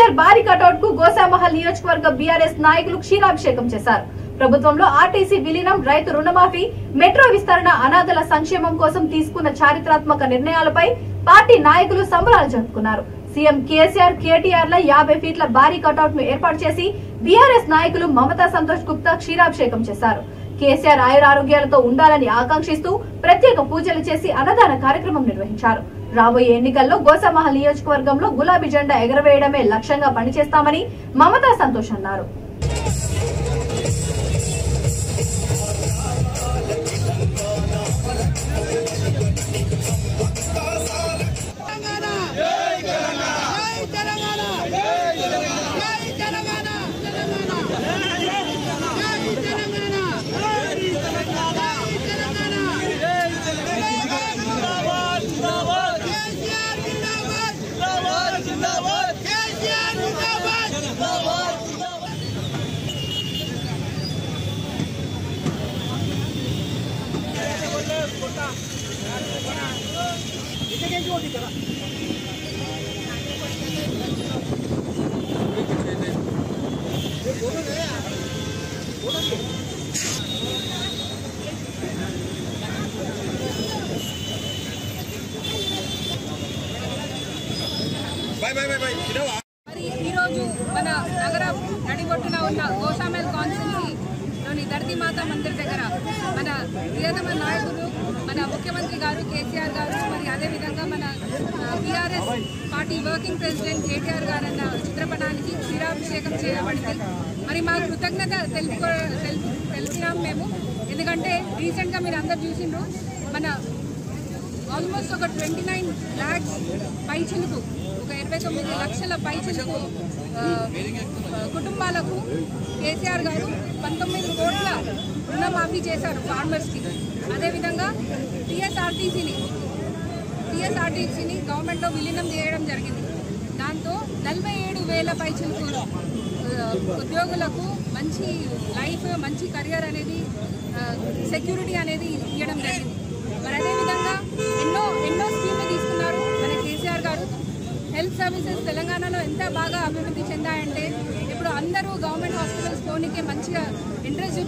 కేసీఆర్ భారీ కటౌట్ కు గోసామహల్ నియోజకవర్గ బీఆర్ఎస్ నాయకులు క్షీరాభిషేకం చేశారు. ప్రభుత్వంలో ఆర్టీసీ విలీనం, రైతు రుణమాఫీ, మెట్రో విస్తరణ, అనాథల సంక్షేమం కోసం తీసుకున్న చారిత్రాత్మక నిర్ణయాలపై పార్టీ నాయకులు సంబరాలు జరుపుకున్నారు. సీఎం కేసీఆర్, కేటీఆర్ ల 50 ఫీట్ల భారీ కటౌట్ ను ఏర్పాటు చేసి బీఆర్ఎస్ నాయకులు మమతా సంతోష్ గుప్తా క్షీరాభిషేకం చేశారు. కేసీఆర్ ఆయురారోగ్యాలతో ఉండాలని ఆకాంక్షిస్తూ ప్రత్యేక పూజలు చేసి అన్నదాన కార్యక్రమం నిర్వహించారు. రాబోయే ఎన్నికల్లో గోసామహల్ నియోజకవర్గంలో గులాబీ జెండా ఎగరవేయడమే లక్ష్యంగా పనిచేస్తామని మమతా సంతోష్ అన్నారు. ఈరోజు మన నగర నడిబొట్టున ఉన్న గోసామహల్ కాన్స్టిట్యున్సీలోని ధర్తి మాతా మందిర్ దగ్గర మన ప్రియతమ నాయకులు, మన ముఖ్యమంత్రి గారు కేసీఆర్ గారు, మరి అదేవిధంగా మన BRS party working president KTR గారు అన్న చిత్రపటానికి క్షీరాభిషేకం చేయబడింది. మరి మా కృతజ్ఞత తెలిపినాం మేము. ఎందుకంటే రీసెంట్గా మీరు అందరు చూసిండ్రు, మన ఆల్మోస్ట్ ఒక 29 lakhs పైచిలుకు, ఒక 29 లక్షల పైచిలుకు కుటుంబాలకు కేసీఆర్ గారు 19 కోట్ల రుణమాఫీ చేశారు ఫార్మర్స్కి. అదేవిధంగా టీఎస్ఆర్టీసీని గవర్నమెంట్లో విలీనం చేయడం జరిగింది. దాంతో 47,000 పైచిలుకు ఉద్యోగులకు మంచి లైఫ్, మంచి కెరియర్ అనేది, సెక్యూరిటీ అనేది ఇవ్వడం జరిగింది. మరి అదేవిధంగా ఎన్నో స్కీమ్లు తీసుకున్నారు మన కేసీఆర్ గారు. హెల్త్ సర్వీసెస్ తెలంగాణలో ఎంత బాగా అభివృద్ధి చెందాయంటే ఇప్పుడు అందరూ గవర్నమెంట్ హాస్పిటల్స్ పోనీకే మంచిగా ఇంట్రెస్ట్